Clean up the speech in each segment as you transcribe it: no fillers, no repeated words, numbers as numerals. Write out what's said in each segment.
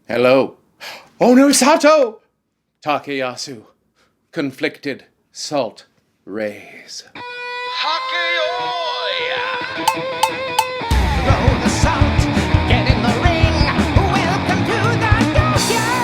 Hello. Onosato! Takayasu. Conflicted salt rays. Roll the salt, get in the ring. Welcome to the Dohyo.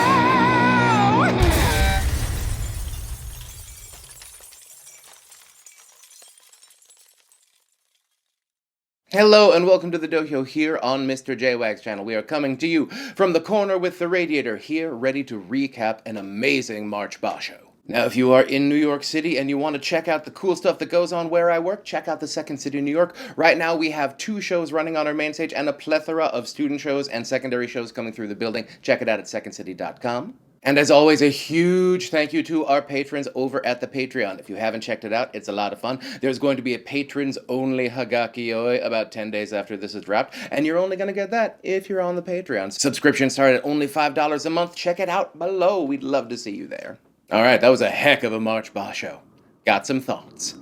Hello and welcome to the Dohyo here on Mr. JWags channel. We are coming to you from the corner with the radiator here, ready to recap an amazing March basho. Now, if you are in New York City and you want to check out the cool stuff that goes on where I work, check out the Second City, New York. Right now, we have 2 shows running on our main stage and a plethora of student shows and secondary shows coming through the building. Check it out at secondscity.com. And as always, a huge thank you to our patrons over at the Patreon. If you haven't checked it out, it's a lot of fun. There's going to be a patrons-only Hagaki-oi about 10 days after this is wrapped, and you're only going to get that if you're on the Patreon. Subscriptions start at only $5 a month. Check it out below. We'd love to see you there. All right, that was a heck of a March basho. Got some thoughts.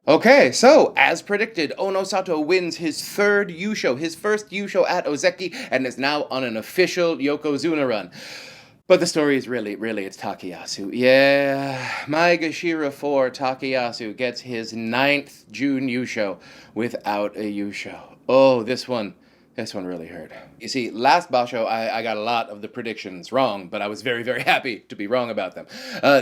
Okay, so, as predicted, Onosato wins his 3rd Yusho, his first Yusho at Ozeki, and is now on an official Yokozuna run. But the story is really, it's Takayasu. Yeah, Maegashira 4 Takayasu gets his 9th June Yusho without a Yusho. Oh, this one really hurt. You see, last basho, I got a lot of the predictions wrong, but I was very happy to be wrong about them.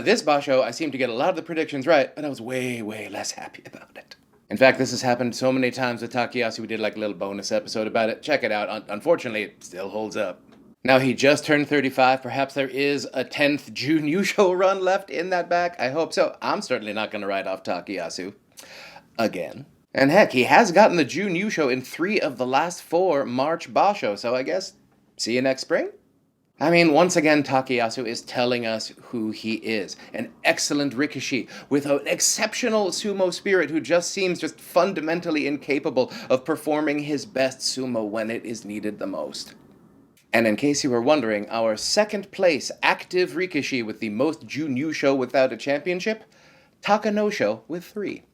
This basho, I seemed to get a lot of the predictions right, but I was way less happy about it. In fact, this has happened so many times with Takayasu, we did like a little bonus episode about it. Check it out. Unfortunately, it still holds up. Now, he just turned 35. Perhaps there is a 10th June Yusho run left in that back. I hope so. I'm certainly not going to write off Takayasu again. And heck, he has gotten the June Yusho in 3 of the last 4 March basho, so I guess, see you next spring? I mean, once again, Takayasu is telling us who he is. An excellent rikishi with an exceptional sumo spirit who just seems just fundamentally incapable of performing his best sumo when it is needed the most. And in case you were wondering, our 2nd place active rikishi with the most June Yusho without a championship, Takanosho with 3.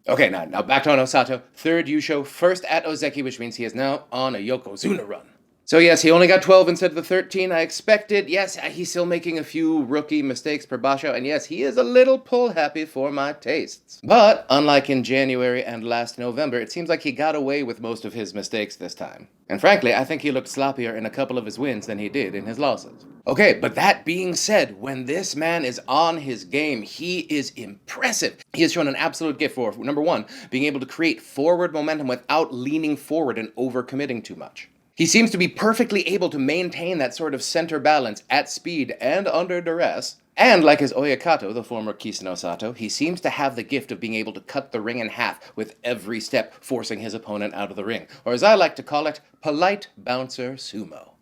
Okay, now back to Onosato. 3rd Yusho, first at Ozeki, which means he is now on a Yokozuna run. So yes, he only got 12 instead of the 13 I expected. Yes, he's still making a few rookie mistakes per basho, and yes, he is a little pull-happy for my tastes. But, unlike in January and last November, it seems like he got away with most of his mistakes this time. And frankly, I think he looked sloppier in a couple of his wins than he did in his losses. Okay, but that being said, when this man is on his game, he is impressive. He has shown an absolute gift for, number 1, being able to create forward momentum without leaning forward and overcommitting too much. He seems to be perfectly able to maintain that sort of center balance at speed and under duress. And like his Oyakato, the former Kiseno Sato, he seems to have the gift of being able to cut the ring in half with every step, forcing his opponent out of the ring. Or as I like to call it, polite bouncer sumo.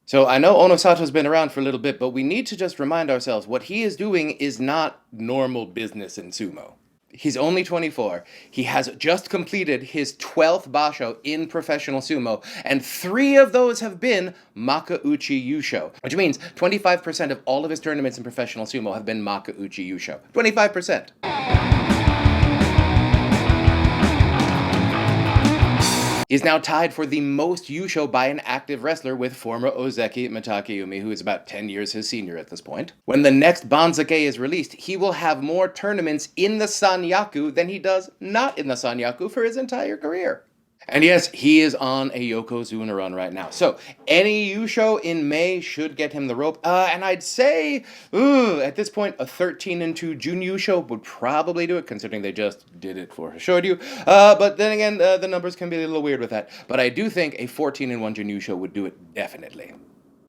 So I know Onosato's been around for a little bit, but we need to just remind ourselves what he is doing is not normal business in sumo. He's only 24. He has just completed his 12th basho in professional sumo, and 3 of those have been Makauchi Yusho, which means 25% of all of his tournaments in professional sumo have been Makauchi Yusho. 25%. He's now tied for the most Yusho by an active wrestler with former Ozeki Mitakeumi, who is about 10 years his senior at this point. When the next Banzake is released, he will have more tournaments in the Sanyaku than he does not in the Sanyaku for his entire career. And yes, he is on a Yokozuna run right now. So, any Yusho in May should get him the rope. And I'd say, at this point, a 13-2 June Yusho would probably do it, considering they just did it for Hoshoryu. But then again, the numbers can be a little weird with that. But I do think a 14-1 June Yusho would do it definitely.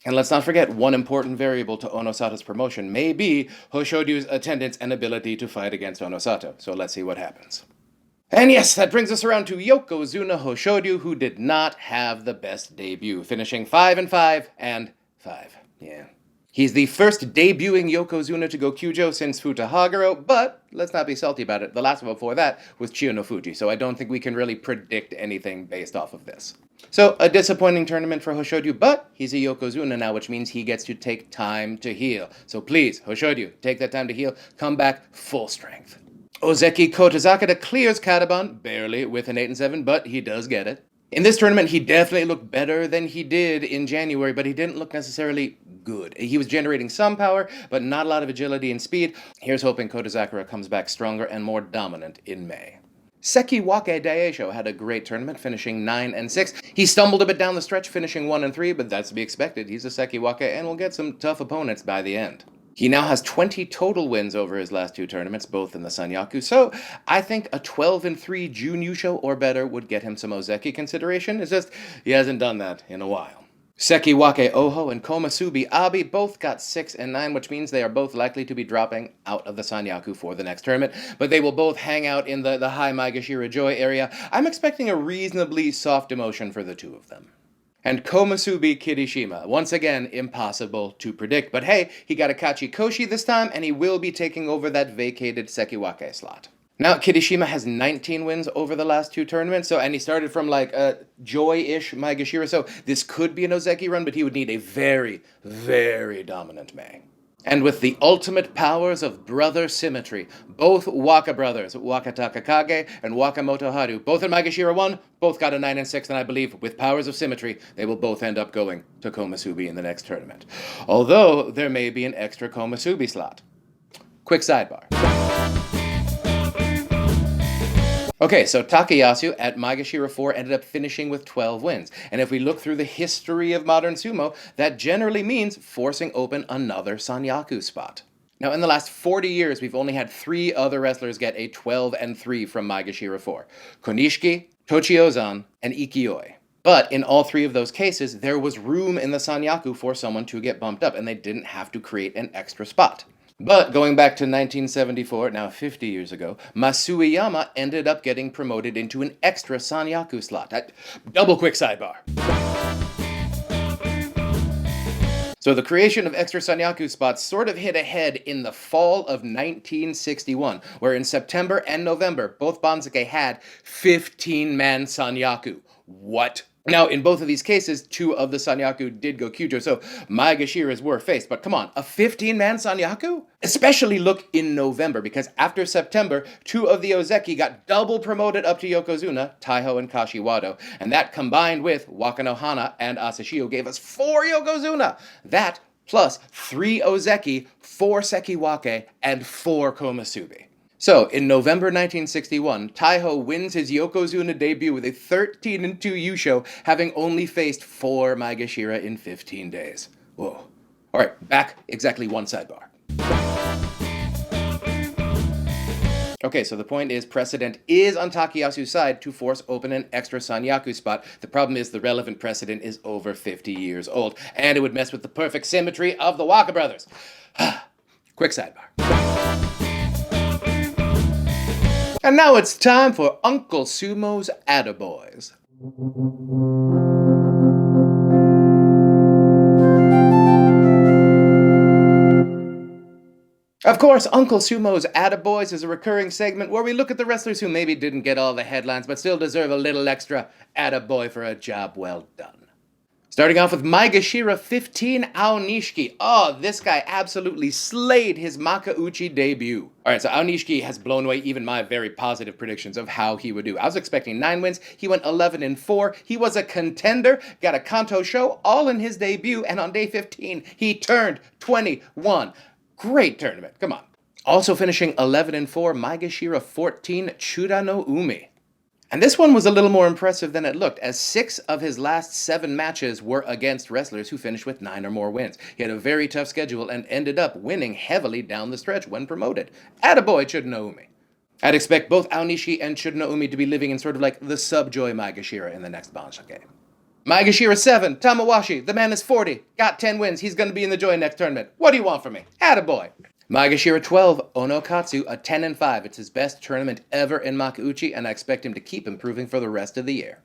And let's not forget, one important variable to Onosato's promotion may be Hoshoryu's attendance and ability to fight against Onosato. So let's see what happens. And yes, that brings us around to Yokozuna Hoshoryu, who did not have the best debut, finishing 5-5 and 5. Yeah. He's the first debuting Yokozuna to go Kyujo since Futahagaro, but let's not be salty about it. The last one before that was Chiyonofuji, so I don't think we can really predict anything based off of this. So, a disappointing tournament for Hoshoryu, but he's a Yokozuna now, which means he gets to take time to heal. So please, Hoshoryu, take that time to heal, come back full strength. Ozeki Kotazakata clears Kataban, barely, with an 8 and 7, but he does get it. In this tournament, he definitely looked better than he did in January, but he didn't look necessarily good. He was generating some power, but not a lot of agility and speed. Here's hoping Kotazakura comes back stronger and more dominant in May. Sekiwake Daisho had a great tournament, finishing 9 and 6. He stumbled a bit down the stretch, finishing 1 and 3, but that's to be expected. He's a Sekiwake and will get some tough opponents by the end. He now has 20 total wins over his last 2 tournaments, both in the Sanyaku, so I think a 12 and 3 Jun Yusho or better would get him some Ozeki consideration. It's just, he hasn't done that in a while. Sekiwake Oho and Komasubi Abi both got 6 and 9, which means they are both likely to be dropping out of the Sanyaku for the next tournament, but they will both hang out in the high Maegashira Joy area. I'm expecting a reasonably soft demotion for the 2 of them. And Komasubi Kirishima, once again, impossible to predict. But hey, he got a Kachi Koshi this time, and he will be taking over that vacated Sekiwake slot. Now, Kirishima has 19 wins over the last 2 tournaments, and he started from like a Joy-ish Maegashira, so this could be an Ozeki run, but he would need a very, very dominant May. And with the ultimate powers of brother symmetry, both Waka brothers, Waka Takakage and Waka Motoharu, both in Maegashira 1, both got a 9 and 6, and I believe with powers of symmetry, they will both end up going to Komasubi in the next tournament. Although, there may be an extra Komasubi slot. Quick sidebar. Okay, so Takayasu at Maegashira 4 ended up finishing with 12 wins. And if we look through the history of modern sumo, that generally means forcing open another Sanyaku spot. Now, in the last 40 years, we've only had 3 other wrestlers get a 12 and 3 from Maegashira 4. Konishiki, Tochiozan, and Ikioi. But in all 3 of those cases, there was room in the Sanyaku for someone to get bumped up, and they didn't have to create an extra spot. But going back to 1974, now 50 years ago, Masuiyama ended up getting promoted into an extra Sanyaku slot. Double quick sidebar. So the creation of extra Sanyaku spots sort of hit ahead in the fall of 1961, where in September and November, both Banzuke had 15-man Sanyaku. What? Now, in both of these cases, 2 of the Sanyaku did go Kyujo, so Maegashiras were faced. But come on, a 15-man Sanyaku? Especially look in November, because after September, 2 of the Ozeki got double promoted up to Yokozuna, Taiho and Kashiwado, and that combined with Wakanohana and Asashio gave us 4 Yokozuna! That plus 3 Ozeki, 4 Sekiwake, and 4 Komasubi. So, in November 1961, Taiho wins his Yokozuna debut with a 13 and 2 Yusho, having only faced 4 Maegashira in 15 days. Whoa. Alright, back exactly 1 sidebar. Okay, so the point is, precedent is on Takayasu's side to force open an extra Sanyaku spot. The problem is the relevant precedent is over 50 years old, and it would mess with the perfect symmetry of the Waka brothers. Quick sidebar. And now it's time for Uncle Sumo's Attaboys. Of course, Uncle Sumo's Attaboys is a recurring segment where we look at the wrestlers who maybe didn't get all the headlines but still deserve a little extra attaboy for a job well done. Starting off with Maegashira 15, Aonishiki. Oh, this guy absolutely slayed his Makauchi debut. Alright, so Aonishiki has blown away even my very positive predictions of how he would do. I was expecting 9 wins, he went 11 and 4, he was a contender, got a Kanto show, all in his debut, and on day 15, he turned 21. Great tournament, come on. Also finishing 11 and 4, Maegashira 14, Chura no Umi. And this one was a little more impressive than it looked, as 6 of his last 7 matches were against wrestlers who finished with 9 or more wins. He had a very tough schedule and ended up winning heavily down the stretch when promoted. Attaboy Chura no Umi. I'd expect both Aonishi and Chura no Umi to be living in sort of like the sub-Joy Maegashira in the next Banshake. Maegashira 7, Tamawashi, the man is 40, got 10 wins, he's gonna be in the Joy next tournament. What do you want from me? Attaboy. Maegashira 12, Onokatsu, a 10 and 5. It's his best tournament ever in Makauchi, and I expect him to keep improving for the rest of the year.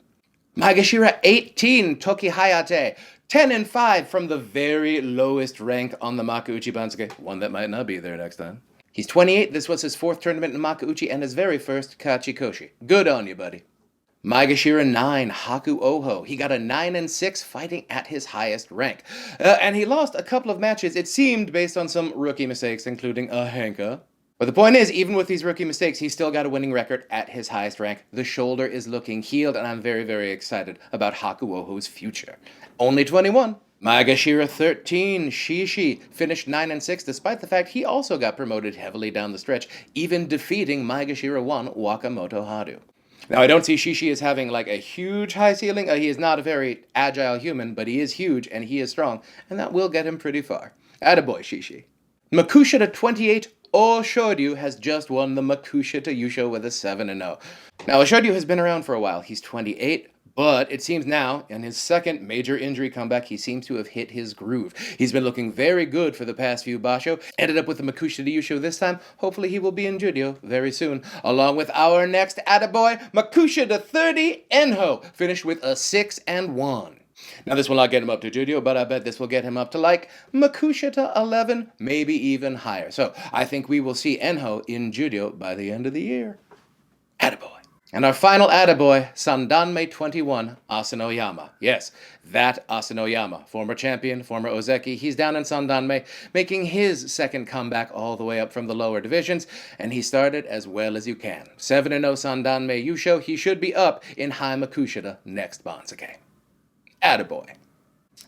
Maegashira 18, Toki Hayate, 10 and 5 from the very lowest rank on the Makauchi Bansuke, one that might not be there next time. He's 28, this was his 4th tournament in Makauchi and his very first Kachikoshi. Good on you, buddy. Maegashira 9, Haku Oho. He got a 9 and 6 fighting at his highest rank. And he lost a couple of matches, it seemed, based on some rookie mistakes, including a Henka. But the point is, even with these rookie mistakes, he's still got a winning record at his highest rank. The shoulder is looking healed, and I'm very, very excited about Hakuoho's future. Only 21. Maegashira 13, Shishi, finished 9-6 despite the fact he also got promoted heavily down the stretch, even defeating Maegashira 1 Wakamoto Haru. Now, I don't see Shishi as having like a huge high ceiling. He is not a very agile human, but he is huge and he is strong, and that will get him pretty far. Attaboy, Shishi. Makushita 28, Hoshoryu has just won the Makushita Yusho with a 7-0. Now, Hoshoryu has been around for a while. He's 28, but it seems now, in his second major injury comeback, he seems to have hit his groove. He's been looking very good for the past few basho. Ended up with the Makushita Yusho this time. Hopefully he will be in Judio very soon. Along with our next attaboy, Makushita 30, Enho, finished with a 6-1. Now, this will not get him up to Judio, but I bet this will get him up to like Makushita 11, maybe even higher. So I think we will see Enho in Judio by the end of the year. Attaboy. And our final attaboy, Sandanme 21, Asanoyama. Yes, that Asanoyama, former champion, former Ozeki. He's down in Sandanme, making his second comeback all the way up from the lower divisions, and he started as well as you can. 7-0 Sandanme Yusho. He should be up in High Makushita next Bansuke. Attaboy.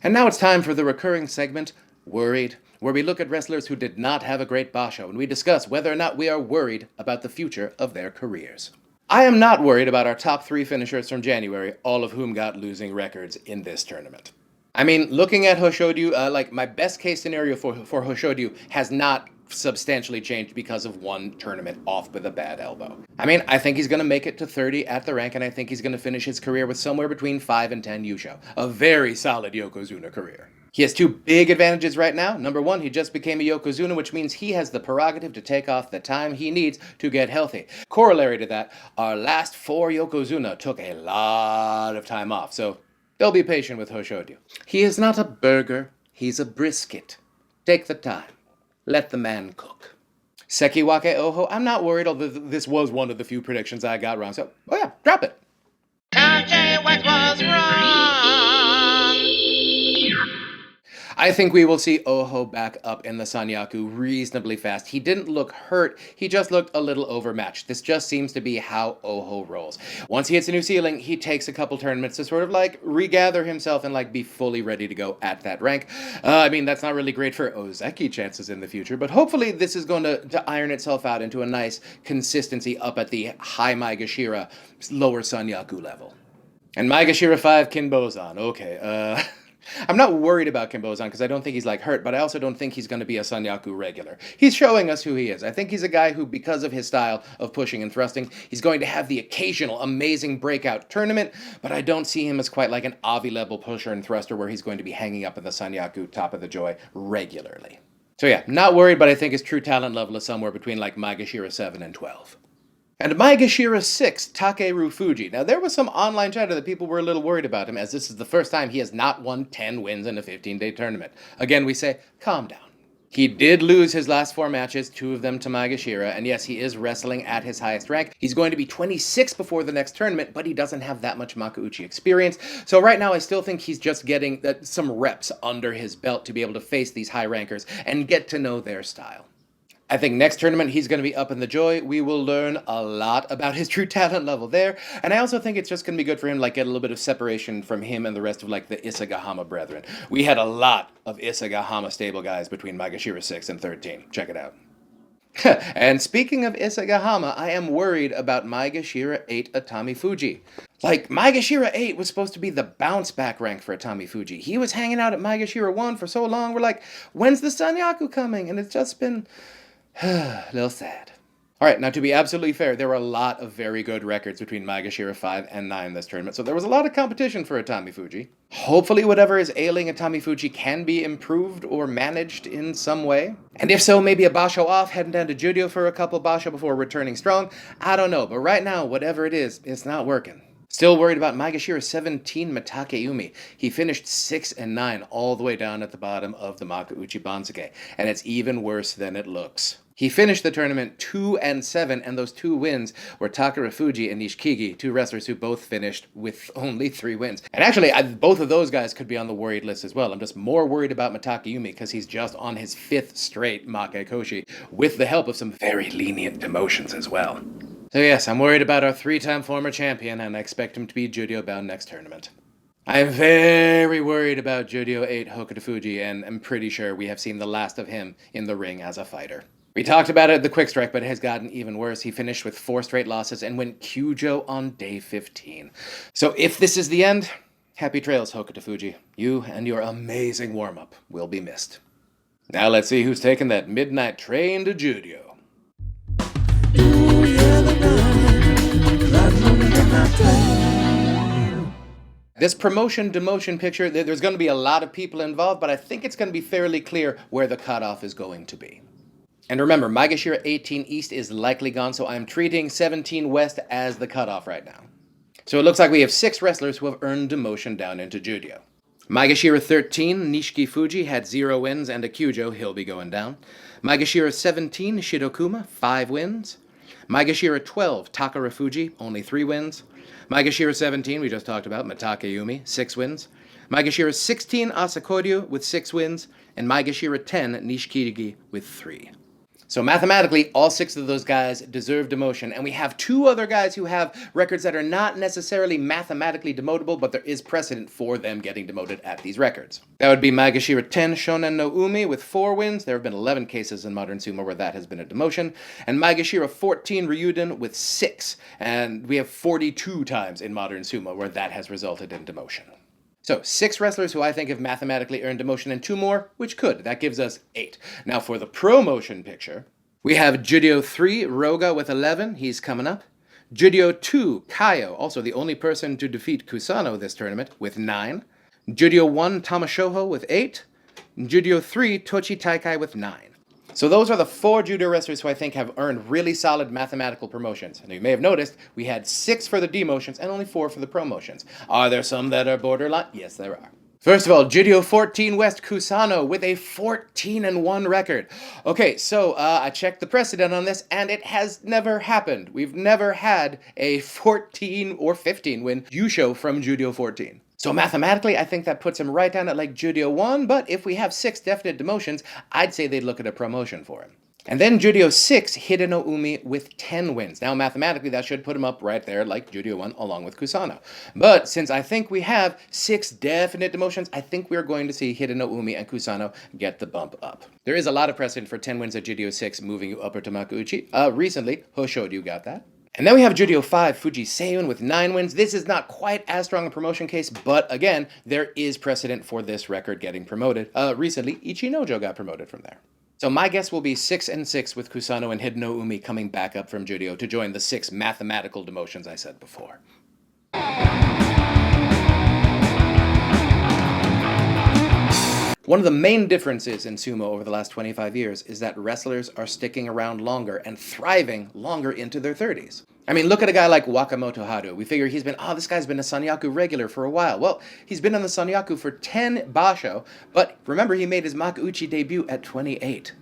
And now it's time for the recurring segment, Worried, where we look at wrestlers who did not have a great basho, and we discuss whether or not we are worried about the future of their careers. I am not worried about our top 3 finishers from January, all of whom got losing records in this tournament. I mean, looking at Hoshoryu, like my best case scenario for Hoshoryu has not substantially changed because of one tournament off with a bad elbow. I mean, I think he's going to make it to 30 at the rank, and I think he's going to finish his career with somewhere between 5 and 10 Yusho. A very solid Yokozuna career. He has 2 big advantages right now. Number 1, he just became a Yokozuna, which means he has the prerogative to take off the time he needs to get healthy. Corollary to that, our last 4 Yokozuna took a lot of time off, so they'll be patient with Hoshoryu. He is not a burger, he's a brisket. Take the time. Let the man cook. Sekiwake Oho, I'm not worried, although this was one of the few predictions I got wrong, so, oh yeah, drop it. JWags was wrong. I think we will see Oho back up in the Sanyaku reasonably fast. He didn't look hurt, he just looked a little overmatched. This just seems to be how Oho rolls. Once he hits a new ceiling, he takes a couple tournaments to sort of like regather himself and like be fully ready to go at that rank. I mean, that's not really great for Ozeki chances in the future, but hopefully this is going to iron itself out into a nice consistency up at the high Maegashira, lower Sanyaku level. And Maegashira 5, Kinbozan. Okay, I'm not worried about Kinbozan because I don't think he's like hurt, but I also don't think he's going to be a Sanyaku regular. He's showing us who he is. I think he's a guy who, because of his style of pushing and thrusting, he's going to have the occasional amazing breakout tournament, but I don't see him as quite like an Avi level pusher and thruster where he's going to be hanging up in the Sanyaku top of the joy regularly. So yeah, not worried, but I think his true talent level is somewhere between like Maegashira 7 and 12. And Maegashira 6, Takeru Fuji. Now, there was some online chatter that people were a little worried about him, as this is the first time he has not won 10 wins in a 15-day tournament. Again, we say, calm down. He did lose his last 4 matches, 2 of them to Maegashira, and yes, he is wrestling at his highest rank. He's going to be 26 before the next tournament, but he doesn't have that much Makuuchi experience. So right now, I still think he's just getting some reps under his belt to be able to face these high rankers and get to know their style. I think next tournament he's going to be up in the joy. We will learn a lot about his true talent level there. And I also think it's just going to be good for him to like get a little bit of separation from him and the rest of like the Isagahama brethren. We had a lot of Isagahama stable guys between Maegashira 6 and 13. Check it out. And speaking of Isagahama, I am worried about Maegashira 8 Atami Fuji. Like, Maegashira 8 was supposed to be the bounce back rank for Atami Fuji. He was hanging out at Maegashira 1 for so long. We're like, when's the Sanyaku coming? And it's just been a little sad. Alright, now to be absolutely fair, there were a lot of very good records between Maegashira 5 and 9 this tournament, so there was a lot of competition for Atami Fuji. Hopefully whatever is ailing Atami Fuji can be improved or managed in some way. And if so, maybe a basho off, heading down to Judio for a couple basho before returning strong. I don't know, but right now, whatever it is, it's not working. Still worried about Maegashira 17 Mitakeumi. He finished 6 and 9 all the way down at the bottom of the Makuuchi Bansuke, and it's even worse than it looks. He finished the tournament 2-7, and those 2 wins were Takarafuji and Nishikigi, 2 wrestlers who both finished with only 3 wins. And actually, both of those guys could be on the worried list as well. I'm just more worried about Matakayumi because he's just on his 5th straight Makekoshi with the help of some very lenient demotions as well. So yes, I'm worried about our 3-time former champion, and I expect him to be Judio bound next tournament. I'm very worried about Judio 8 Hokuto Fuji, and I'm pretty sure we have seen the last of him in the ring as a fighter. We talked about it at the Quick Strike, but it has gotten even worse. He finished with 4 straight losses and went Kyujo on day 15. So if this is the end, happy trails, Hokuto Fuji. You and your amazing warm-up will be missed. Now let's see who's taking that midnight train to Judio. This promotion-demotion picture, there's going to be a lot of people involved, but I think it's going to be fairly clear where the cutoff is going to be. And remember, Maegashira 18 East is likely gone, so I'm treating 17 West as the cutoff right now. So it looks like we have 6 wrestlers who have earned demotion down into Judio. Maegashira 13, Nishiki Fuji, had 0 wins and a Kyujo, he'll be going down. Maegashira 17, Shidokuma, 5 wins. Maegashira 12, Takara Fuji, only 3 wins. Maegashira 17, we just talked about, Matakayumi, 6 wins. Maegashira 16, Asakoryu with 6 wins. And Maegashira 10, Nishikigi with 3. So mathematically, all 6 of those guys deserve demotion, and we have 2 other guys who have records that are not necessarily mathematically demotable, but there is precedent for them getting demoted at these records. That would be Maegashira 10 Shonen no Umi with 4 wins. There have been 11 cases in Modern Sumo where that has been a demotion. And Maegashira 14 Ryuden with 6. And we have 42 times in Modern Sumo where that has resulted in demotion. So, 6 wrestlers who I think have mathematically earned demotion, and 2 more, which could. That gives us 8. Now, for the promotion picture, we have Judio 3, Roga with 11. He's coming up. Judio 2, Kaio, also the only person to defeat Kusano this tournament, with 9. Judio 1, Tamashoho with 8. Judio 3, Tochi Taikai with 9. So those are the 4 judo wrestlers who I think have earned really solid mathematical promotions. And you may have noticed we had 6 for the demotions and only 4 for the promotions. Are there some that are borderline? Yes, there are. First of all, Judio 14 West Kusano with a 14-1 record. Okay, so I checked the precedent on this, and it has never happened. We've never had a 14 or 15 win Yusho from Judio 14. So mathematically, I think that puts him right down at like Judio 1, but if we have 6 definite demotions, I'd say they'd look at a promotion for him. And then Judio 6, Hideno Umi with 10 wins. Now mathematically, that should put him up right there like Judio 1 along with Kusano. But since I think we have 6 definite demotions, I think we're going to see Hideno Umi and Kusano get the bump up. There is a lot of precedent for 10 wins at Judio 6 moving you upper to Makuuchi. Recently, Hoshoryu got that. And then we have Judio 5, Fuji Seiyun with 9 wins. This is not quite as strong a promotion case, but again, there is precedent for this record getting promoted. Recently, Ichinojo got promoted from there. So my guess will be 6-6 with Kusano and Hideno Umi coming back up from Judio to join the 6 mathematical demotions I said before. One of the main differences in sumo over the last 25 years is that wrestlers are sticking around longer and thriving longer into their 30s. I mean, look at a guy like Wakamoto Haru. We figure this guy's been a Sanyaku regular for a while. Well, he's been on the Sanyaku for 10 basho, but remember he made his Makuuchi debut at 28.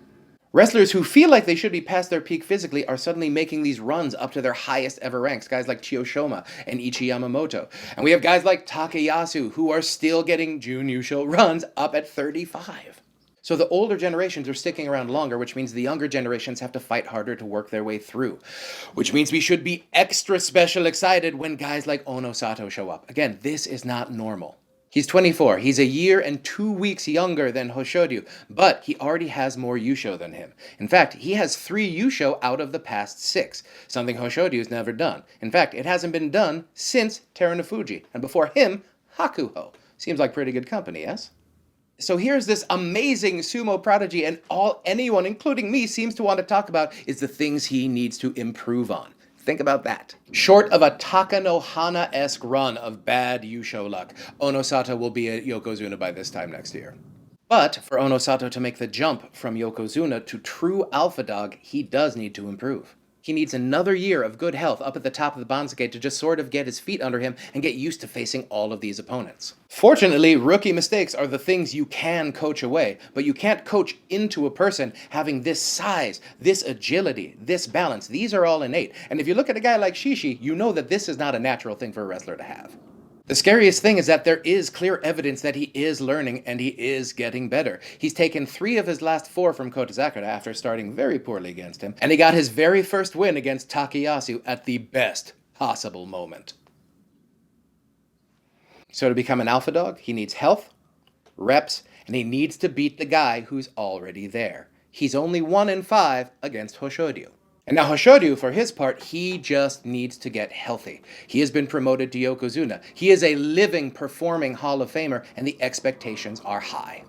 Wrestlers who feel like they should be past their peak physically are suddenly making these runs up to their highest ever ranks, guys like Chiyoshoma and Ichi Yamamoto. And we have guys like Takayasu who are still getting Jun Yusho runs up at 35. So the older generations are sticking around longer, which means the younger generations have to fight harder to work their way through. Which means we should be extra special excited when guys like Onosato show up. Again, this is not normal. He's 24. He's a year and 2 weeks younger than Hoshoryu, but he already has more Yusho than him. In fact, he has 3 Yusho out of the past 6, something Hoshoryu's never done. In fact, it hasn't been done since Terunofuji, and before him, Hakuho. Seems like pretty good company, yes? So here's this amazing sumo prodigy, and all anyone, including me, seems to want to talk about is the things he needs to improve on. Think about that. Short of a Takanohana-esque run of bad Yusho luck, Onosato will be at Yokozuna by this time next year. But for Onosato to make the jump from Yokozuna to true alpha dog, he does need to improve. He needs another year of good health up at the top of the Banzuke to just sort of get his feet under him and get used to facing all of these opponents. Fortunately, rookie mistakes are the things you can coach away, but you can't coach into a person having this size, this agility, this balance. These are all innate. And if you look at a guy like Shishi, you know that this is not a natural thing for a wrestler to have. The scariest thing is that there is clear evidence that he is learning and he is getting better. He's taken 3 of his last 4 from Kota Sakura after starting very poorly against him, and he got his very first win against Takayasu at the best possible moment. So to become an alpha dog, he needs health, reps, and he needs to beat the guy who's already there. He's only 1 in 5 against Hoshoryu. And now Hoshoryu, for his part, he just needs to get healthy. He has been promoted to Yokozuna. He is a living, performing Hall of Famer, and the expectations are high.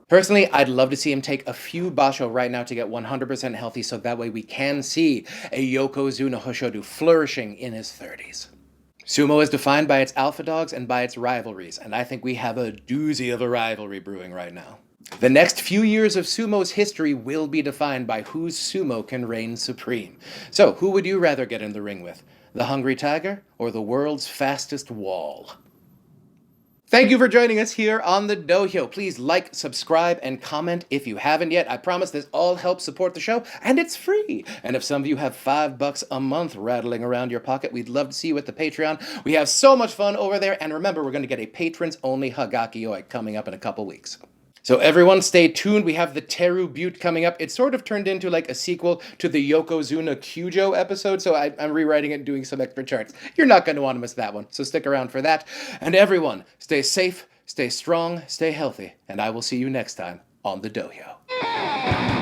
Personally, I'd love to see him take a few basho right now to get 100% healthy, so that way we can see a Yokozuna Hoshoryu flourishing in his 30s. Sumo is defined by its alpha dogs and by its rivalries, and I think we have a doozy of a rivalry brewing right now. The next few years of Sumo's history will be defined by whose Sumo can reign supreme. So, who would you rather get in the ring with? The Hungry Tiger or the world's fastest wall? Thank you for joining us here on the Dohyo. Please like, subscribe, and comment if you haven't yet. I promise this all helps support the show, and it's free. And if some of you have $5 a month rattling around your pocket, we'd love to see you at the Patreon. We have so much fun over there, and remember, we're going to get a patrons-only Hagaki-oi coming up in a couple weeks. So everyone stay tuned. We have the Teru Butte coming up. It sort of turned into like a sequel to the Yokozuna Kyujo episode, so I'm rewriting it and doing some extra charts. You're not going to want to miss that one, so stick around for that. And everyone, stay safe, stay strong, stay healthy, and I will see you next time on the Dohyo.